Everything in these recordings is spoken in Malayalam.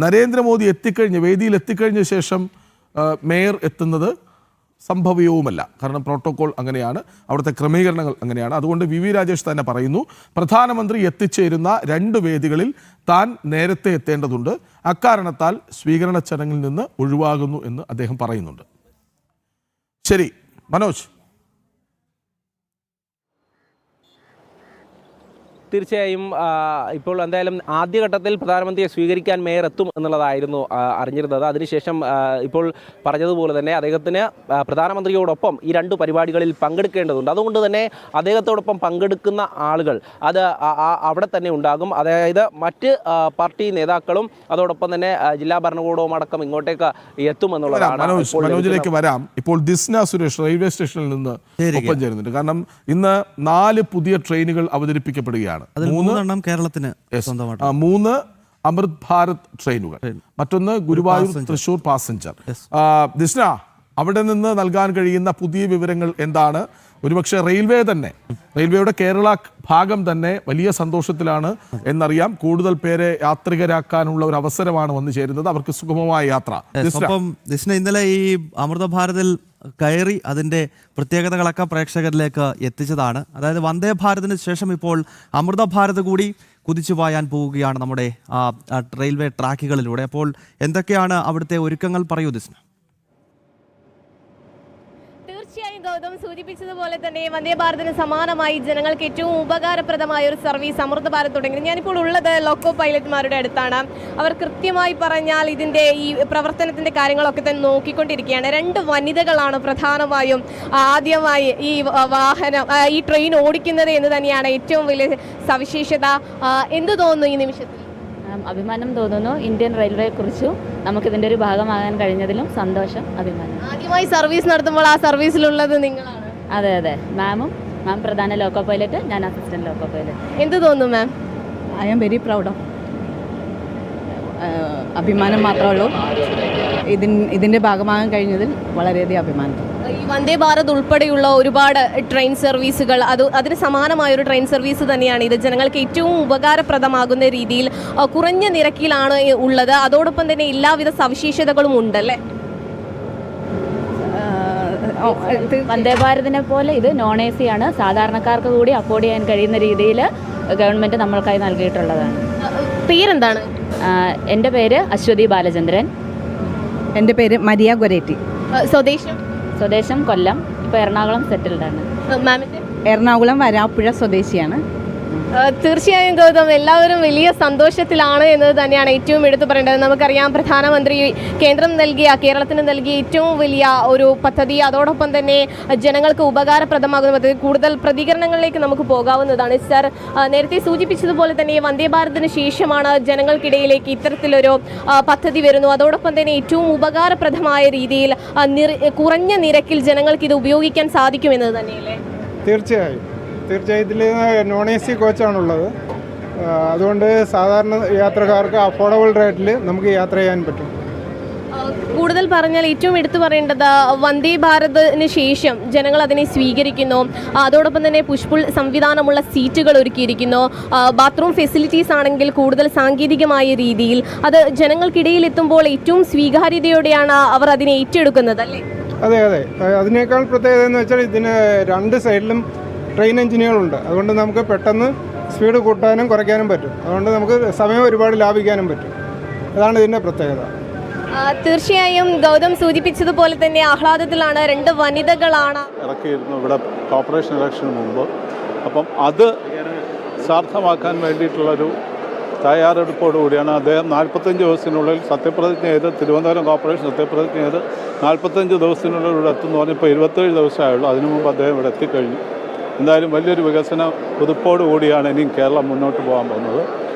നരേന്ദ്രമോദി വേദിയിൽ എത്തിക്കഴിഞ്ഞ ശേഷം മേയർ എത്തുന്നത് സംഭവ്യവുമല്ല. കാരണം പ്രോട്ടോകോൾ അങ്ങനെയാണ്, അവിടുത്തെ ക്രമീകരണങ്ങൾ അങ്ങനെയാണ്. അതുകൊണ്ട് വി രാജേഷ് തന്നെ പറയുന്നു, പ്രധാനമന്ത്രി എത്തിച്ചേരുന്ന 2 വേദികളിൽ താൻ നേരത്തെ എത്തേണ്ടതുണ്ട്, അക്കാരണത്താൽ സ്വീകരണ ചടങ്ങിൽ നിന്ന് ഒഴിവാകുന്നു എന്ന് അദ്ദേഹം പറയുന്നുണ്ട്. ശരി മനോജ്. തീർച്ചയായും ഇപ്പോൾ എന്തായാലും ആദ്യഘട്ടത്തിൽ പ്രധാനമന്ത്രിയെ സ്വീകരിക്കാൻ മേയർ എത്തും എന്നുള്ളതായിരുന്നു അറിഞ്ഞിരുന്നത്. അതിനുശേഷം ഇപ്പോൾ പറഞ്ഞതുപോലെ തന്നെ അദ്ദേഹത്തിന് പ്രധാനമന്ത്രിയോടൊപ്പം ഈ 2 പരിപാടികളിൽ പങ്കെടുക്കേണ്ടതുണ്ട്. അതുകൊണ്ട് തന്നെ അദ്ദേഹത്തോടൊപ്പം പങ്കെടുക്കുന്ന ആളുകൾ അത് അവിടെ തന്നെ ഉണ്ടാകും. അതായത് മറ്റ് പാർട്ടി നേതാക്കളും അതോടൊപ്പം തന്നെ ജില്ലാ ഭരണകൂടവും അടക്കം ഇങ്ങോട്ടേക്ക് എത്തുമെന്നുള്ളതാണ്. മനോജിലേക്ക് വരാം. ഇപ്പോൾ ദിസ്ന സുരേഷ് റെയിൽവേ സ്റ്റേഷനിൽ നിന്ന് ഒപ്പം ചേരുന്നുണ്ട്. കാരണം ഇന്ന് 4 പുതിയ ട്രെയിനുകൾ അവതരിപ്പിക്കപ്പെടുകയാണ്. 3 കേരളത്തിന് 3 അമൃത് ഭാരത് ട്രെയിനുകൾ, മറ്റൊന്ന് ഗുരുവായൂർ തൃശൂർ പാസഞ്ചർ. ദിസ്ന, അവിടെ നിന്ന് നൽകാൻ കഴിയുന്ന പുതിയ വിവരങ്ങൾ എന്താണ്? ഒരുപക്ഷെ റെയിൽവേയുടെ കേരള ഭാഗം തന്നെ വലിയ സന്തോഷത്തിലാണ് എന്നറിയാം. കൂടുതൽ പേരെ യാത്രികരാക്കാനുള്ള ഒരു അവസരമാണ് വന്നു ചേരുന്നത്. അവർക്ക് സുഗമമായ യാത്ര. ഇന്നലെ ഈ അമൃത ഭാരതിൽ കയറി അതിൻ്റെ പ്രത്യേകതകളൊക്കെ പ്രേക്ഷകരിലേക്ക് എത്തിച്ചതാണ്. അതായത് വന്ദേ ഭാരതിന് ശേഷം ഇപ്പോൾ അമൃത ഭാരത് കൂടി കുതിച്ചു പായാൻ പോവുകയാണ് നമ്മുടെ റെയിൽവേ ട്രാക്കുകളിലൂടെ. അപ്പോൾ എന്തൊക്കെയാണ് അവിടുത്തെ ഒരുക്കങ്ങൾ? പറയൂ ദിസ്ന. തീർച്ചയായും ഗൗതം സൂചിപ്പിച്ചതുപോലെ തന്നെ വന്ദേ ഭാരതിന് സമാനമായി ജനങ്ങൾക്ക് ഏറ്റവും ഉപകാരപ്രദമായ ഒരു സർവീസ് അമൃത ഭാരത് തുടങ്ങി. ഞാനിപ്പോൾ ഉള്ളത് ലോക്കോ പൈലറ്റ്മാരുടെ അടുത്താണ്. അവർ കൃത്യമായി പറഞ്ഞാൽ ഇതിൻ്റെ ഈ പ്രവർത്തനത്തിൻ്റെ കാര്യങ്ങളൊക്കെ തന്നെ നോക്കിക്കൊണ്ടിരിക്കുകയാണ്. 2 വനിതകളാണ് പ്രധാനമായും ആദ്യമായി ഈ ട്രെയിൻ ഓടിക്കുന്നത് എന്ന് തന്നെയാണ് ഏറ്റവും വലിയ സവിശേഷത. എന്ത് തോന്നുന്നു ഈ നിമിഷത്തിൽ? അഭിമാനം തോന്നുന്നു. ഇന്ത്യൻ റെയിൽവേയെ കുറിച്ചും നമുക്കിതിൻ്റെ ഒരു ഭാഗമാകാൻ കഴിഞ്ഞതിലും സന്തോഷം, അഭിമാനം. ആദ്യമായി സർവീസ് നടത്തുമ്പോൾ ആ സർവീസിലുള്ളത് നിങ്ങളാണ്? അതെ. മാം പ്രധാന ലോക്കോ പൈലറ്റ്, ഞാൻ അസിസ്റ്റന്റ് ലോക്കോ പൈലറ്റ്. എന്ത് തോന്നുന്നു ma'am? I am very proud of. അഭിമാനം മാത്രമേ ഉള്ളൂ. ഇതിൻ്റെ ഭാഗമാകാൻ കഴിഞ്ഞതിൽ വളരെയധികം അഭിമാനം. ഈ വന്ദേ ഭാരത് ഉൾപ്പെടെയുള്ള ഒരുപാട് ട്രെയിൻ സർവീസുകൾ അതിന് സമാനമായൊരു ട്രെയിൻ സർവീസ് തന്നെയാണ് ഇത്. ജനങ്ങൾക്ക് ഏറ്റവും ഉപകാരപ്രദമാകുന്ന രീതിയിൽ കുറഞ്ഞ നിരക്കിലാണ് ഉള്ളത്. അതോടൊപ്പം തന്നെ എല്ലാവിധ സവിശേഷതകളും ഉണ്ടല്ലേ? വന്ദേ ഭാരതിനെ പോലെ ഇത് നോൺ AC ആണ്. സാധാരണക്കാർക്ക് കൂടി അഫോർഡ് ചെയ്യാൻ കഴിയുന്ന രീതിയിൽ ഗവൺമെൻറ് നമ്മൾക്കായി നൽകിയിട്ടുള്ളതാണ്. പേരെന്താണ്? എൻ്റെ പേര് അശ്വതി ബാലചന്ദ്രൻ. എൻ്റെ പേര് മരിയ ഗൊരേറ്റി. സ്വദേശം കൊല്ലം, ഇപ്പോൾ എറണാകുളം സെറ്റിൽഡാണ്. എറണാകുളം വരാപ്പുഴ സ്വദേശിയാണ്. തീർച്ചയായും ഗൗതം, എല്ലാവരും വലിയ സന്തോഷത്തിലാണ് എന്നത് തന്നെയാണ് ഏറ്റവും എടുത്തു പറയേണ്ടത്. നമുക്കറിയാം പ്രധാനമന്ത്രി കേരളത്തിന് നൽകിയ ഏറ്റവും വലിയ ഒരു പദ്ധതി, അതോടൊപ്പം തന്നെ ജനങ്ങൾക്ക് ഉപകാരപ്രദമാകുന്ന പദ്ധതി. കൂടുതൽ പ്രതികരണങ്ങളിലേക്ക് നമുക്ക് പോകാവുന്നതാണ്. സർ നേരത്തെ സൂചിപ്പിച്ചതുപോലെ തന്നെ വന്ദേ ഭാരതിന് ശേഷമാണ് ജനങ്ങൾക്കിടയിലേക്ക് ഇത്തരത്തിലൊരു പദ്ധതി വരുന്നു. അതോടൊപ്പം തന്നെ ഏറ്റവും ഉപകാരപ്രദമായ രീതിയിൽ കുറഞ്ഞ നിരക്കിൽ ജനങ്ങൾക്ക് ഇത് ഉപയോഗിക്കാൻ സാധിക്കുമെന്നത് തന്നെയല്ലേ? തീർച്ചയായും ഇതിൽ നോൺ AC കോച്ചാണുള്ളത്. അതുകൊണ്ട് സാധാരണ യാത്രക്കാർക്ക് അഫോർഡബിൾ റേറ്റിൽ നമുക്ക് യാത്ര ചെയ്യാൻ പറ്റും. കൂടുതൽ പറഞ്ഞാൽ ഏറ്റവും എടുത്തു പറയേണ്ടത് വന്ദേ ഭാരതിന് ശേഷം ജനങ്ങൾ അതിനെ സ്വീകരിക്കുന്നു. അതോടൊപ്പം തന്നെ പുഷ്പുൾ സംവിധാനമുള്ള സീറ്റുകൾ ഒരുക്കിയിരിക്കുന്നു. ബാത്റൂം ഫെസിലിറ്റീസ് ആണെങ്കിൽ കൂടുതൽ സാങ്കേതികമായ രീതിയിൽ അത് ജനങ്ങൾക്കിടയിൽ എത്തുമ്പോൾ ഏറ്റവും സ്വീകാര്യതയോടെയാണ് അവർ അതിനെ ഏറ്റെടുക്കുന്നത് അല്ലേ? അതെ. അതിനേക്കാൾ പ്രത്യേകത എന്ന് വെച്ചാൽ ഇതിന് 2 സൈഡിലും ട്രെയിൻ എഞ്ചിനുകളുണ്ട്. അതുകൊണ്ട് നമുക്ക് പെട്ടെന്ന് സ്പീഡ് കൂട്ടാനും കുറയ്ക്കാനും പറ്റും. അതുകൊണ്ട് നമുക്ക് സമയം ഒരുപാട് ലാഭിക്കാനും പറ്റും. അതാണ് ഇതിൻ്റെ പ്രത്യേകത. തീർച്ചയായും ഗൗതം സൂചിപ്പിച്ചതുപോലെ തന്നെ ആഹ്ലാദത്തിലാണ്. 2 വനിതകളാണ് ഇറക്കിയിരുന്നു ഇവിടെ കോർപ്പറേഷൻ ഇലക്ഷന് മുമ്പ്. അപ്പം അത് സാർത്ഥമാക്കാൻ വേണ്ടിയിട്ടുള്ളൊരു തയ്യാറെടുപ്പോടുകൂടിയാണ് അദ്ദേഹം 45 ദിവസത്തിനുള്ളിൽ സത്യപ്രതിജ്ഞ ചെയ്ത് തിരുവനന്തപുരം കോർപ്പറേഷൻ സത്യപ്രതിജ്ഞ ചെയ്ത് 45 ദിവസത്തിനുള്ളിൽ ഇവിടെ എത്തുന്നു പറഞ്ഞപ്പോൾ 27 ദിവസമായുള്ളൂ. അതിനു മുമ്പ് അദ്ദേഹം ഇവിടെ എത്തിക്കഴിഞ്ഞു. എന്തായാലും വലിയൊരു വികസന കുതിപ്പോടുകൂടിയാണ് ഇനിയും കേരളം മുന്നോട്ട് പോകാൻ പോകുന്നത്.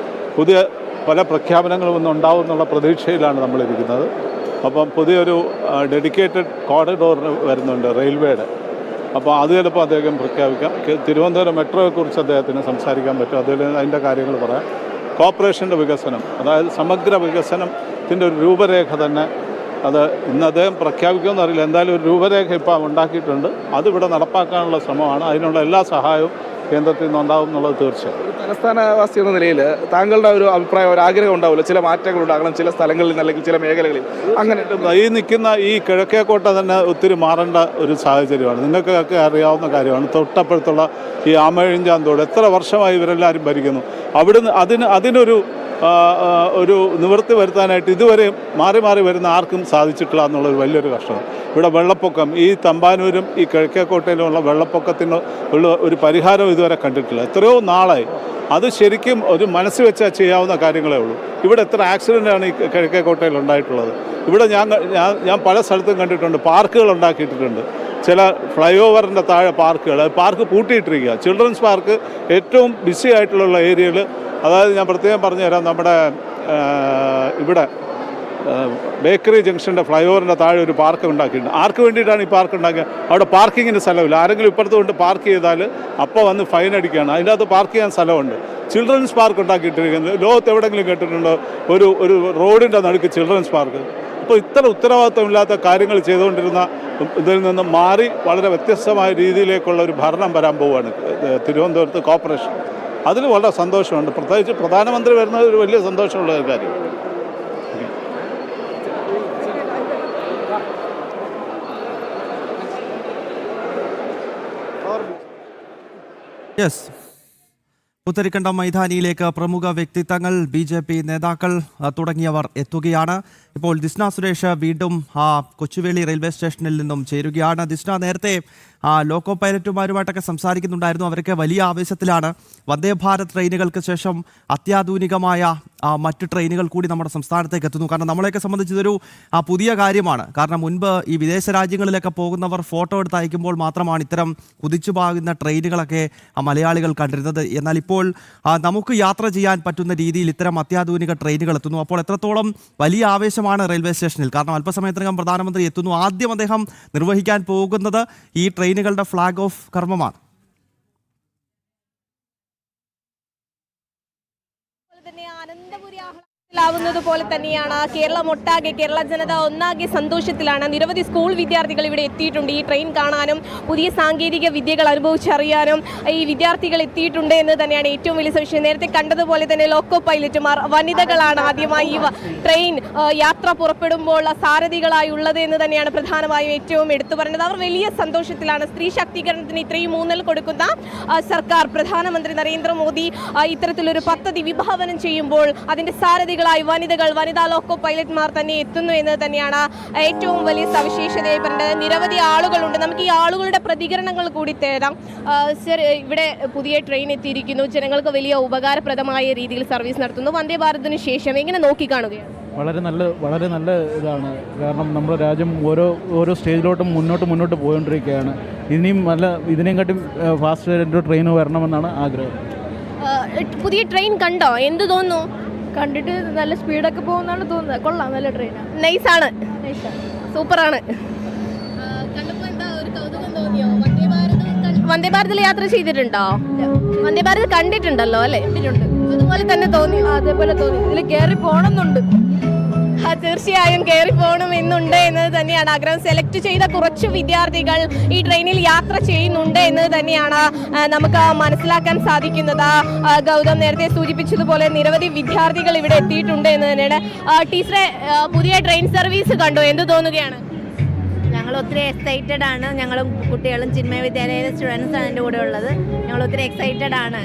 പുതിയ പല പ്രഖ്യാപനങ്ങളും ഇന്ന് ഉണ്ടാവും എന്നുള്ള പ്രതീക്ഷയിലാണ് നമ്മളിരിക്കുന്നത്. അപ്പം പുതിയൊരു ഡെഡിക്കേറ്റഡ് കോറിഡോർ വരുന്നുണ്ട് റെയിൽവേയുടെ. അപ്പോൾ അത് ചിലപ്പോൾ അദ്ദേഹം പ്രഖ്യാപിക്കാം. തിരുവനന്തപുരം മെട്രോയെക്കുറിച്ച് അദ്ദേഹത്തിന് സംസാരിക്കാൻ പറ്റും. അതിൻ്റെ കാര്യങ്ങൾ പറയാം. കോർപ്പറേഷൻ്റെ വികസനം, അതായത് സമഗ്ര വികസനത്തിൻ്റെ ഒരു രൂപരേഖ തന്നെ അത് ഇന്ന് അദ്ദേഹം പ്രഖ്യാപിക്കുമെന്ന് അറിയില്ല. എന്തായാലും ഒരു രൂപരേഖ ഇപ്പോൾ ഉണ്ടാക്കിയിട്ടുണ്ട്. അതിവിടെ നടപ്പാക്കാനുള്ള ശ്രമമാണ്. അതിനുള്ള എല്ലാ സഹായവും കേന്ദ്രത്തിൽ നിന്നുണ്ടാകും എന്നുള്ളത് തീർച്ചയായും. ഒരു തലസ്ഥാനവാസി എന്ന നിലയിൽ താങ്കളുടെ ഒരു അഭിപ്രായം, ഒരു ആഗ്രഹം ഉണ്ടാവില്ല, ചില മാറ്റങ്ങൾ ഉണ്ടാകണം ചില സ്ഥലങ്ങളിൽ അല്ലെങ്കിൽ ചില മേഖലകളിൽ, അങ്ങനെ ഈ നിൽക്കുന്ന ഈ കിഴക്കേക്കോട്ട തന്നെ ഒത്തിരി മാറേണ്ട ഒരു സാഹചര്യമാണ്. നിങ്ങൾക്കൊക്കെ അറിയാവുന്ന കാര്യമാണ്. തൊട്ടപ്പുറത്തുള്ള ഈ ആമഴിഞ്ചാന്തോട് എത്ര വർഷമായി ഇവരെല്ലാവരും ഭരിക്കുന്നു. അവിടുന്ന് അതിനൊരു നിവൃത്തി വരുത്താനായിട്ട് ഇതുവരെ മാറി മാറി വരുന്ന ആർക്കും സാധിച്ചിട്ടില്ല എന്നുള്ളൊരു വലിയൊരു കഷ്ടമാണ്. ഇവിടെ വെള്ളപ്പൊക്കം, ഈ തമ്പാനൂരും ഈ കിഴക്കേക്കോട്ടയിലുമുള്ള വെള്ളപ്പൊക്കത്തിന് ഉള്ള ഒരു പരിഹാരം ഇതുവരെ കണ്ടിട്ടില്ല. എത്രയോ നാളായി. അത് ശരിക്കും ഒരു മനസ്സ് വെച്ചാൽ ചെയ്യാവുന്ന കാര്യങ്ങളേ ഉള്ളൂ. ഇവിടെ എത്ര ആക്സിഡൻ്റാണ് ഈ കിഴക്കേക്കോട്ടയിൽ ഉണ്ടായിട്ടുള്ളത്. ഇവിടെ ഞാൻ പല സ്ഥലത്തും കണ്ടിട്ടുണ്ട്, പാർക്കുകൾ ഉണ്ടാക്കിയിട്ടുണ്ട്. ചില ഫ്ലൈ ഓവറിൻ്റെ താഴെ പാർക്ക് പൂട്ടിയിട്ടിരിക്കുക. ചിൽഡ്രൻസ് പാർക്ക് ഏറ്റവും ബിസി ആയിട്ടുള്ള ഏരിയയിൽ, അതായത് ഞാൻ പ്രത്യേകം പറഞ്ഞു തരാം, നമ്മുടെ ഇവിടെ ബേക്കറി ജംഗ്ഷൻ്റെ ഫ്ലൈ ഓവറിൻ്റെ താഴെ ഒരു പാർക്ക് ഉണ്ടാക്കിയിട്ടുണ്ട്. ആർക്ക് വേണ്ടിയിട്ടാണ് ഈ പാർക്ക് ഉണ്ടാക്കിയത്? അവിടെ പാർക്കിങ്ങിന് സ്ഥലമില്ല. ആരെങ്കിലും ഇപ്പുറത്ത് കൊണ്ട് പാർക്ക് ചെയ്താൽ അപ്പോൾ വന്ന് ഫൈൻ അടിക്കുകയാണ്. അതിൻ്റെ അകത്ത് പാർക്ക് ചെയ്യാൻ സ്ഥലമുണ്ട്. ചിൽഡ്രൻസ് പാർക്ക് ഉണ്ടാക്കിയിട്ടിരിക്കുന്നത് ലോകത്ത് എവിടെയെങ്കിലും കേട്ടിട്ടുണ്ടോ? ഒരു റോഡിൻ്റെ നടുക്ക് ചിൽഡ്രൻസ് പാർക്ക്. അപ്പോൾ ഇത്ര ഉത്തരവാദിത്തമില്ലാത്ത കാര്യങ്ങൾ ചെയ്തുകൊണ്ടിരുന്ന ഇതിൽ നിന്നും മാറി വളരെ വ്യത്യസ്തമായ രീതിയിലേക്കുള്ള ഒരു ഭരണം വരാൻ പോവുകയാണ് തിരുവനന്തപുരത്ത് കോർപ്പറേഷൻ. അതിൽ വളരെ സന്തോഷമുണ്ട്. പ്രത്യേകിച്ച് പ്രധാനമന്ത്രി വരുന്നത് ഒരു വലിയ സന്തോഷമുള്ള ഒരു കാര്യം. യെസ്, പുത്തരിക്കണ്ടം മൈതാനിയിലേക്ക് പ്രമുഖ വ്യക്തിത്വങ്ങൾ, BJP നേതാക്കൾ തുടങ്ങിയവർ എത്തുകയാണ്. ഇപ്പോൾ ദിസ്ന സുരേഷ് വീണ്ടും കൊച്ചുവേളി റെയിൽവേ സ്റ്റേഷനിൽ നിന്നും ചേരുകയാണ്. ദിസ്ന, നേരത്തെ ലോക്കോ പൈലറ്റുമാരുമായിട്ടൊക്കെ സംസാരിക്കുന്നുണ്ടായിരുന്നു. അവരൊക്കെ വലിയ ആവേശത്തിലാണ്. വന്ദേ ഭാരത് ട്രെയിനുകൾക്ക് ശേഷം അത്യാധുനികമായ മറ്റു ട്രെയിനുകൾ കൂടി നമ്മുടെ സംസ്ഥാനത്തേക്ക് എത്തുന്നു. കാരണം നമ്മളെയൊക്കെ സംബന്ധിച്ച് ഇതൊരു പുതിയ കാര്യമാണ്. കാരണം മുൻപ് ഈ വിദേശ രാജ്യങ്ങളിലൊക്കെ പോകുന്നവർ ഫോട്ടോ എടുത്ത് അയക്കുമ്പോൾ മാത്രമാണ് ഇത്തരം കുതിച്ചു പാകുന്ന ട്രെയിനുകളൊക്കെ മലയാളികൾ കണ്ടിരുന്നത്. എന്നാൽ ഇപ്പോൾ നമുക്ക് യാത്ര ചെയ്യാൻ പറ്റുന്ന രീതിയിൽ ഇത്തരം അത്യാധുനിക ട്രെയിനുകൾ എത്തുന്നു. അപ്പോൾ എത്രത്തോളം വലിയ ആവേശമാണ് റെയിൽവേ സ്റ്റേഷനിൽ? കാരണം അല്പസമയത്തിനകം പ്രധാനമന്ത്രി എത്തുന്നു. ആദ്യം അദ്ദേഹം നിർവഹിക്കാൻ പോകുന്നത് ഈ ട്രെയിനുകളുടെ ഫ്ലാഗ് ഓഫ് കർമ്മമാണ്. ാവുന്നത് തന്നെയാണ് കേരളം ഒട്ടാകെ, കേരള ജനത ഒന്നാകെ സന്തോഷത്തിലാണ്. നിരവധി സ്കൂൾ വിദ്യാർത്ഥികൾ ഇവിടെ എത്തിയിട്ടുണ്ട് ഈ ട്രെയിൻ കാണാനും പുതിയ സാങ്കേതിക വിദ്യകൾ അനുഭവിച്ചറിയാനും ഈ വിദ്യാർത്ഥികൾ എത്തിയിട്ടുണ്ട് എന്ന് തന്നെയാണ് ഏറ്റവും വലിയ സവിശേഷത. നേരത്തെ കണ്ടതുപോലെ തന്നെ ലോക്കോ പൈലറ്റുമാർ വനിതകളാണ് ആദ്യമായി ഈ ട്രെയിൻ യാത്ര പുറപ്പെടുമ്പോൾ സാരഥികളായി ഉള്ളത് എന്ന് തന്നെയാണ് പ്രധാനമായും ഏറ്റവും എടുത്തു പറഞ്ഞത്. അവർ വലിയ സന്തോഷത്തിലാണ്. സ്ത്രീ ശാക്തീകരണത്തിന് ഇത്രയും ഊന്നൽ കൊടുക്കുന്ന സർക്കാർ, പ്രധാനമന്ത്രി നരേന്ദ്രമോദി ഇത്തരത്തിലൊരു പദ്ധതി വിഭാവനം ചെയ്യുമ്പോൾ അതിന്റെ സാരഥികളായി വനിതാ ലോക്കോ പൈലറ്റ്മാർ തന്നെ എത്തുന്നു എന്ന് തന്നെയാണ് ഏറ്റവും വലിയ സവിശേഷതയായി പറഞ്ഞത്. നിരവധി ആളുകളുണ്ട്. നമുക്ക് ഈ ആളുകളുടെ പ്രതികരണങ്ങൾ കൂടി തേടാം. സർ, ഇവിടെ പുതിയ ട്രെയിൻ എത്തിയിരിക്കുന്നു. ജനങ്ങൾക്ക് വലിയ ഉപകാരപ്രദമായ രീതിയിൽ സർവീസ് നടത്തുന്നു. വന്ദേ ഭാരതിന് ശേഷം എങ്ങനെ നോക്കിക്കാണുകയാണ്? വളരെ നല്ല ഇതാണ്. കാരണം നമ്മുടെ രാജ്യം ഓരോ സ്റ്റേജിലോട്ടും മുന്നോട്ട് പോയിക്കൊണ്ടിരിക്കുകയാണ്. ഇതിനെക്കാട്ടും ഫാസ്റ്റ് ട്രെയിൻ വരണമെന്നാണ് ആഗ്രഹം. പുതിയ ട്രെയിൻ കണ്ടോ? എന്ത് തോന്നുന്നു? കണ്ടിട്ട് നല്ല സ്പീഡൊക്കെ പോകുന്നതാണ് തോന്നുന്നത്. കൊള്ളാം, നല്ല ട്രെയിനാണ്. നൈസാണ്, സൂപ്പറാണ്. വന്ദേ ഭാരതിൽ യാത്ര ചെയ്തിട്ടുണ്ടോ? വന്ദേ ഭാരത് കണ്ടിട്ടുണ്ടല്ലോ അല്ലേ? അതുപോലെ തന്നെ തോന്നി? അതേപോലെ തോന്നി. ഇതിൽ കയറി പോകണമെന്നുണ്ട്. തീർച്ചയായും കയറി പോകണം എന്നുണ്ട് എന്നത് തന്നെയാണ് ആഗ്രഹം. സെലക്ട് ചെയ്ത കുറച്ച് വിദ്യാർത്ഥികൾ ഈ ട്രെയിനിൽ യാത്ര ചെയ്യുന്നുണ്ട് എന്നത് തന്നെയാണ് നമുക്ക് മനസ്സിലാക്കാൻ സാധിക്കുന്നത്. ഗൗതം നേരത്തെ സൂചിപ്പിച്ചതുപോലെ നിരവധി വിദ്യാർത്ഥികൾ ഇവിടെ എത്തിയിട്ടുണ്ട് എന്ന് തന്നെയാണ്. ടീച്ചറെ, പുതിയ ട്രെയിൻ സർവീസ് കണ്ടു, എന്ത് തോന്നുകയാണ്? ഞങ്ങൾ ഒത്തിരി എക്സൈറ്റഡ് ആണ്. ഞങ്ങളും കുട്ടികളും ചിന്മയ വിദ്യാലയയിലെ സ്റ്റുഡൻസ് ആണ് എൻ്റെ കൂടെ ഉള്ളത്. ഞങ്ങൾ ഒത്തിരി എക്സൈറ്റഡ് ആണ്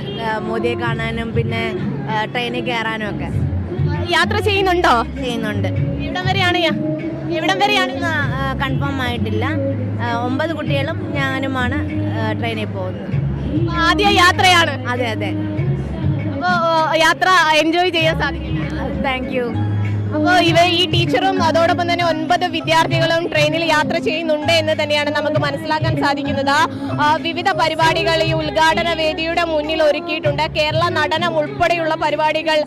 മോദിയെ കാണാനും പിന്നെ ട്രെയിനിൽ കയറാനും ഒക്കെ. യാത്ര ചെയ്യുന്നുണ്ടോ? ചെയ്യുന്നുണ്ട്. എവിടം വരെയാണ് കൺഫേം ആയിട്ടില്ല. 9 കുട്ടികളും ഞാനുമാണ് ട്രെയിനിൽ പോകുന്നത്. ആദ്യ യാത്രയാണ്? അതെ. അപ്പോൾ യാത്ര എൻജോയ് ചെയ്യാൻ സാധിക്കും. Thank you. അപ്പോൾ ഈ ടീച്ചറും അതോടൊപ്പം തന്നെ 9 വിദ്യാർത്ഥികളും ട്രെയിനിൽ യാത്ര ചെയ്യുന്നുണ്ട് എന്ന് തന്നെയാണ് നമുക്ക് മനസ്സിലാക്കാൻ സാധിക്കുന്നത്. വിവിധ പരിപാടികൾ ഈ ഉദ്ഘാടന വേദിയുടെ മുന്നിൽ ഒരുക്കിയിട്ടുണ്ട്. കേരള നടനം ഉൾപ്പെടെയുള്ള പരിപാടികൾ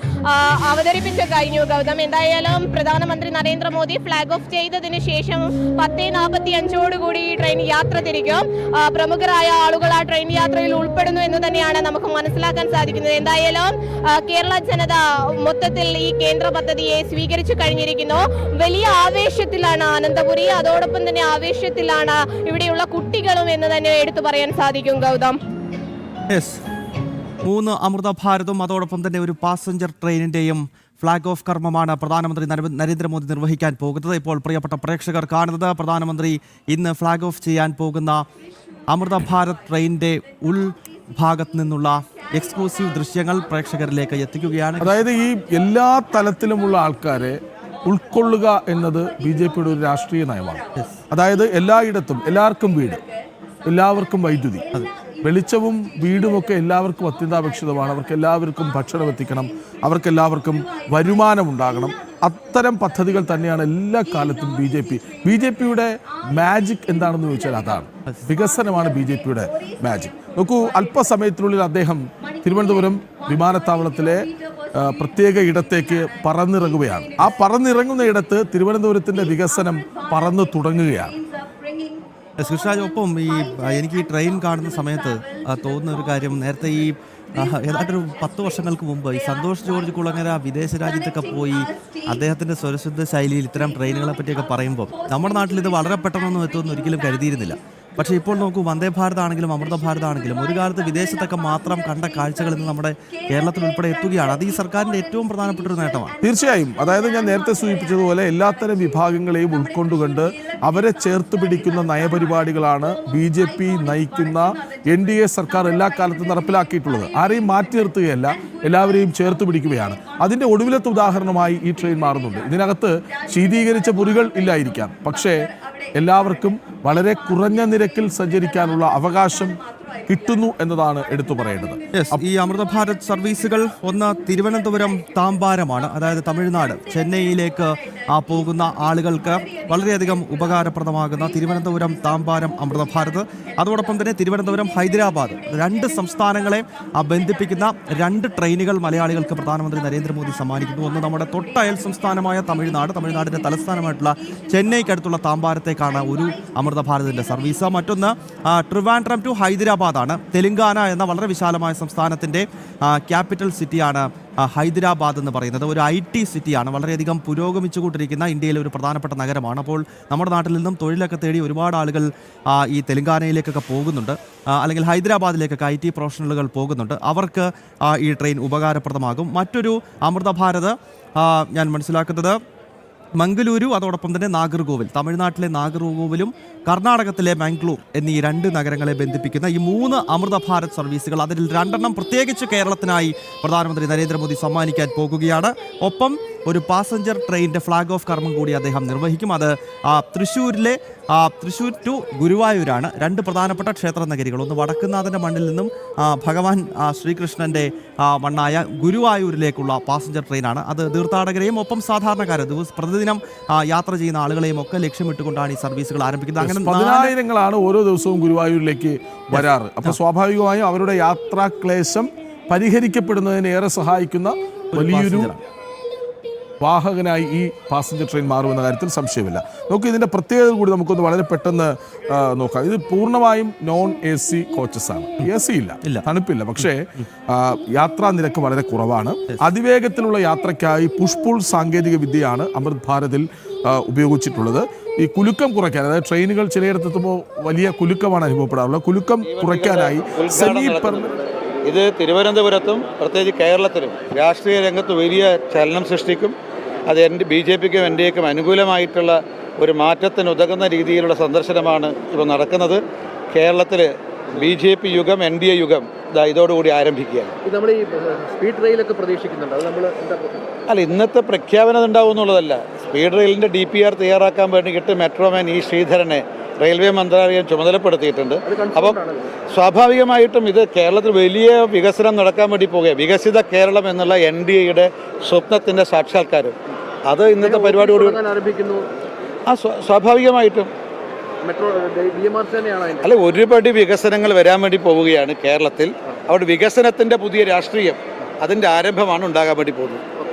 അവതരിപ്പിച്ചു കഴിഞ്ഞു. ഗൗതം, എന്തായാലും പ്രധാനമന്ത്രി നരേന്ദ്രമോദി ഫ്ലാഗ് ഓഫ് ചെയ്തതിന് ശേഷം 10:45 ഈ ട്രെയിൻ യാത്ര തിരിക്കും. പ്രമുഖരായ ആളുകൾ ആ ട്രെയിൻ യാത്രയിൽ ഉൾപ്പെടുന്നു എന്ന് തന്നെയാണ് നമുക്ക് മനസ്സിലാക്കാൻ സാധിക്കുന്നത്. എന്തായാലും കേരള ജനത മൊത്തത്തിൽ ഈ കേന്ദ്ര പദ്ധതിയെ സ്വീകരിച്ചു കഴിഞ്ഞിരിക്കുന്നു. വലിയ ആവേശത്തിലാണ് അനന്തപുരി, അതോടൊപ്പം തന്നെ ആവേശത്തിലാണ് ഇവിടെയുള്ള കുട്ടികളും എന്ന് തന്നെ എടുത്തു പറയാൻ സാധിക്കും. ഗൗതം, യെസ്, 3 അമൃത ഭാരതും അതോടൊപ്പം തന്നെ ഒരു പാസഞ്ചർ ട്രെയിനിൻ്റെയും ഫ്ലാഗ് ഓഫ് കർമ്മമാണ് പ്രധാനമന്ത്രി നരേന്ദ്രമോദി നിർവഹിക്കാൻ പോകുന്നത്. ഇപ്പോൾ പ്രിയപ്പെട്ട പ്രേക്ഷകർ കാണുന്നത് പ്രധാനമന്ത്രി ഇന്ന് ഫ്ലാഗ് ഓഫ് ചെയ്യാൻ പോകുന്ന അമൃത ഭാരത് ട്രെയിനിൻ്റെ ഉൾഭാഗത്ത് നിന്നുള്ള എക്സ്ക്ലൂസീവ് ദൃശ്യങ്ങൾ പ്രേക്ഷകരിലേക്ക് എത്തിക്കുകയാണ്. അതായത് ഈ എല്ലാ തലത്തിലുമുള്ള ആൾക്കാരെ ഉൾക്കൊള്ളുക എന്നത് BJPയുടെ ഒരു രാഷ്ട്രീയ നയമാണ്. അതായത് എല്ലായിടത്തും എല്ലാവർക്കും വീട്, എല്ലാവർക്കും വൈദ്യുതി, വെളിച്ചവും വീടുമൊക്കെ എല്ലാവർക്കും അത്യന്താപേക്ഷിതമാണ്. അവർക്ക് എല്ലാവർക്കും ഭക്ഷണം എത്തിക്കണം, അവർക്കെല്ലാവർക്കും വരുമാനം ഉണ്ടാകണം. അത്തരം പദ്ധതികൾ തന്നെയാണ് എല്ലാ കാലത്തും BJPയുടെ മാജിക് എന്താണെന്ന് ചോദിച്ചാൽ അതാണ്. വികസനമാണ് BJPയുടെ മാജിക്. നോക്കൂ, അല്പസമയത്തിനുള്ളിൽ അദ്ദേഹം തിരുവനന്തപുരം വിമാനത്താവളത്തിലെ പ്രത്യേക ഇടത്തേക്ക് പറന്നിറങ്ങുകയാണ്. ആ പറന്നിറങ്ങുന്ന ഇടത്ത് തിരുവനന്തപുരത്തിൻ്റെ വികസനം പറന്നു തുടങ്ങുകയാണ്. കൃഷ്ണരാജ്, ഒപ്പം എനിക്ക് ഈ ട്രെയിൻ കാണുന്ന സമയത്ത് തോന്നുന്ന ഒരു കാര്യം, നേരത്തെ ഈ ഏതാണ്ടൊരു 10 വർഷങ്ങൾക്ക് മുമ്പ് ഈ സന്തോഷ് ജോർജ് കുളങ്ങര വിദേശ രാജ്യത്തൊക്കെ പോയി അദ്ദേഹത്തിൻ്റെ സ്വരശുദ്ധ ശൈലിയിൽ ഇത്തരം ട്രെയിനുകളെ പറ്റിയൊക്കെ പറയുമ്പോൾ നമ്മുടെ നാട്ടിൽ ഇത് വളരെ പെട്ടെന്നൊന്നും എത്തുമെന്ന് ഒരിക്കലും കരുതിയിരുന്നില്ല. പക്ഷേ ഇപ്പോൾ നോക്കൂ, വന്ദേ ഭാരത് ആണെങ്കിലും അമൃത ഭാരത് ആണെങ്കിലും ഒരു കാലത്ത് വിദേശത്തൊക്കെ മാത്രം കണ്ട കാഴ്ചകൾ ഇന്ന് നമ്മുടെ കേരളത്തിൽ ഉൾപ്പെടെ എത്തുകയാണ്. അത് ഈ സർക്കാരിൻ്റെ ഏറ്റവും പ്രധാനപ്പെട്ട ഒരു നേട്ടമാണ്. തീർച്ചയായും. അതായത് ഞാൻ നേരത്തെ സൂചിപ്പിച്ചതുപോലെ എല്ലാത്തരം വിഭാഗങ്ങളെയും ഉൾക്കൊണ്ടുകൊണ്ട് അവരെ ചേർത്ത് പിടിക്കുന്ന നയപരിപാടികളാണ് BJP നയിക്കുന്ന NDA സർക്കാർ എല്ലാ കാലത്തും നടപ്പിലാക്കിയിട്ടുള്ളത്. ആരെയും മാറ്റി നിർത്തുകയല്ല, എല്ലാവരെയും ചേർത്ത് പിടിക്കുകയാണ്. അതിൻ്റെ ഒടുവിലത്തെ ഉദാഹരണമായി ഈ ട്രെയിൻ മാറുന്നുണ്ട്. ഇതിനകത്ത് ശീതീകരിച്ച മുറികൾ ഇല്ലായിരിക്കാം, പക്ഷേ എല്ലാവർക്കും വളരെ കുറഞ്ഞ നിരക്കിൽ സഞ്ചരിക്കാനുള്ള അവകാശം കിട്ടുന്നു എന്നതാണ് എടുത്തു പറയേണ്ടത്. ഈ അമൃത ഭാരത് സർവീസുകൾ ഒന്ന് തിരുവനന്തപുരം താമ്പാരമാണ്, അതായത് തമിഴ്നാട് ചെന്നൈയിലേക്ക് പോകുന്ന ആളുകൾക്ക് വളരെയധികം ഉപകാരപ്രദമാകുന്ന തിരുവനന്തപുരം താമ്പാരം അമൃത ഭാരത്. അതോടൊപ്പം തന്നെ തിരുവനന്തപുരം ഹൈദരാബാദ് 2 സംസ്ഥാനങ്ങളെ ബന്ധിപ്പിക്കുന്ന 2 ട്രെയിനുകൾ മലയാളികൾക്ക് പ്രധാനമന്ത്രി നരേന്ദ്രമോദി സമ്മാനിക്കുന്നു. ഒന്ന് നമ്മുടെ തൊട്ടയൽ സംസ്ഥാനമായ തമിഴ്നാടിൻ്റെ തലസ്ഥാനമായിട്ടുള്ള ചെന്നൈക്കടുത്തുള്ള താമ്പാരത്തേക്കാണ് ഒരു അമൃത ഭാരതിൻ്റെ സർവീസ്. മറ്റൊന്ന് ട്രിവാൻഡ്രം ടു ഹൈദരാബാദ് ആണ്. തെലുങ്കാന എന്ന വളരെ വിശാലമായ സംസ്ഥാനത്തിൻ്റെ ക്യാപിറ്റൽ സിറ്റിയാണ് ഹൈദരാബാദ് എന്ന് പറയുന്നത്. ഒരു IT സിറ്റിയാണ്, വളരെയധികം പുരോഗമിച്ചുകൊണ്ടിരിക്കുന്ന ഇന്ത്യയിലെ ഒരു പ്രധാനപ്പെട്ട നഗരമാണ്. അപ്പോൾ നമ്മുടെ നാട്ടിൽ നിന്നും തൊഴിലൊക്കെ തേടി ഒരുപാട് ആളുകൾ ഈ തെലുങ്കാനയിലേക്കൊക്കെ പോകുന്നുണ്ട്, അല്ലെങ്കിൽ ഹൈദരാബാദിലേക്കൊക്കെ IT പ്രൊഫഷണലുകൾ പോകുന്നുണ്ട്. അവർക്ക് ഈ ട്രെയിൻ ഉപകാരപ്രദമാകും. മറ്റൊരു അമൃത ഭാരത് ഞാൻ മനസ്സിലാക്കുന്നത് മംഗലൂരു, അതോടൊപ്പം തന്നെ നാഗർകോവിൽ, തമിഴ്നാട്ടിലെ നാഗർകോവിലും കർണാടകത്തിലെ മംഗ്ലൂർ എന്നീ 2 നഗരങ്ങളെ ബന്ധിപ്പിക്കുന്ന ഈ 3 അമൃത ഭാരത് സർവീസുകൾ, അതിൽ 2 പ്രത്യേകിച്ച് കേരളത്തിനായി പ്രധാനമന്ത്രി നരേന്ദ്രമോദി സമ്മാനിക്കാൻ പോകുകയാണ്. ഒപ്പം ഒരു പാസഞ്ചർ ട്രെയിനിൻ്റെ ഫ്ലാഗ് ഓഫ് കർമ്മം കൂടി അദ്ദേഹം നിർവഹിക്കും. അത് തൃശ്ശൂർ ടു ഗുരുവായൂരാണ്. 2 പ്രധാനപ്പെട്ട ക്ഷേത്ര നഗരികൾ. ഒന്ന് വടക്കുന്നാഥൻ്റെ മണ്ണിൽ നിന്നും ഭഗവാൻ ശ്രീകൃഷ്ണൻ്റെ മണ്ണായ ഗുരുവായൂരിലേക്കുള്ള പാസഞ്ചർ ട്രെയിനാണ്. അത് തീർത്ഥാടകരെയും ഒപ്പം സാധാരണക്കാരെ പ്രതിദിനം യാത്ര ചെയ്യുന്ന ആളുകളെയും ഒക്കെ ലക്ഷ്യമിട്ടുകൊണ്ടാണ് ഈ സർവീസുകൾ ആരംഭിക്കുന്നത്. അങ്ങനെ 10,000-ങ്ങളാണ് ഓരോ ദിവസവും ഗുരുവായൂരിലേക്ക് വരാറ്. അപ്പോൾ സ്വാഭാവികമായും അവരുടെ യാത്രാക്ലേശം പരിഹരിക്കപ്പെടുന്നതിന് ഏറെ സഹായിക്കുന്ന വലിയൊരു വാഹകനായി ഈ പാസഞ്ചർ ട്രെയിൻ മാറുമെന്ന കാര്യത്തിൽ സംശയമില്ല. നമുക്ക് ഇതിൻ്റെ പ്രത്യേകത കൂടി നമുക്കൊന്ന് വളരെ പെട്ടെന്ന് നോക്കാം. ഇത് പൂർണ്ണമായും നോൺ AC കോച്ചസാണ്. AC ഇല്ല, തണുപ്പില്ല, പക്ഷേ യാത്രാ നിരക്ക് വളരെ കുറവാണ്. അതിവേഗത്തിലുള്ള യാത്രയ്ക്കായി പുഷ് പുൾ സാങ്കേതിക വിദ്യയാണ് അമൃത് ഭാരതിൽ ഉപയോഗിച്ചിട്ടുള്ളത്. ഈ കുലുക്കം കുറയ്ക്കാൻ, അതായത് ട്രെയിനുകൾ ചിലയിടത്തെത്തുമ്പോൾ വലിയ കുലുക്കമാണ് അനുഭവപ്പെടാറുള്ളത്. കുലുക്കം കുറയ്ക്കാനായി സെമി പെർമനന്റ് ഇത് തിരുവനന്തപുരത്തും പ്രത്യേകിച്ച് കേരളത്തിലും രാഷ്ട്രീയ രംഗത്ത് വലിയ ചലനം സൃഷ്ടിക്കും. അത് BJPക്കും NDAക്കും അനുകൂലമായിട്ടുള്ള ഒരു മാറ്റത്തിന് ഉതകുന്ന രീതിയിലുള്ള സന്ദർശനമാണ് ഇപ്പോൾ നടക്കുന്നത്. കേരളത്തിൽ BJP യുഗം NDA യുഗം ഇതോടുകൂടി ആരംഭിക്കുകയാണ്. നമ്മൾ ഈ സ്പീഡ് റെയിലൊക്കെ പ്രതീക്ഷിക്കുന്നുണ്ട്, അത് നമ്മൾ അല്ല, ഇന്നത്തെ പ്രഖ്യാപനം ഉണ്ടാവും എന്നുള്ളതല്ല. സ്പീഡ് റെയിലിൻ്റെ DPR തയ്യാറാക്കാൻ വേണ്ടിയിട്ട് മെട്രോമാൻ E ശ്രീധരനെ റെയിൽവേ മന്ത്രാലയം ചുമതലപ്പെടുത്തിയിട്ടുണ്ട്. അപ്പം സ്വാഭാവികമായിട്ടും ഇത് കേരളത്തിൽ വലിയ വികസനം നടക്കാൻ വേണ്ടി പോകുക, വികസിത കേരളം എന്നുള്ള NDAയുടെ സ്വപ്നത്തിൻ്റെ സാക്ഷാത്കാരം അത് ഇന്നത്തെ പരിപാടിയോട് ആരംഭിക്കുന്നു. സ്വാഭാവികമായിട്ടും അല്ല, ഒരുപടി വികസനങ്ങൾ വരാൻ വേണ്ടി പോവുകയാണ് കേരളത്തിൽ. അവിടെ വികസനത്തിൻ്റെ പുതിയ രാഷ്ട്രീയം, അതിൻ്റെ ആരംഭമാണ് ഉണ്ടാകാൻ വേണ്ടി പോകുന്നത്.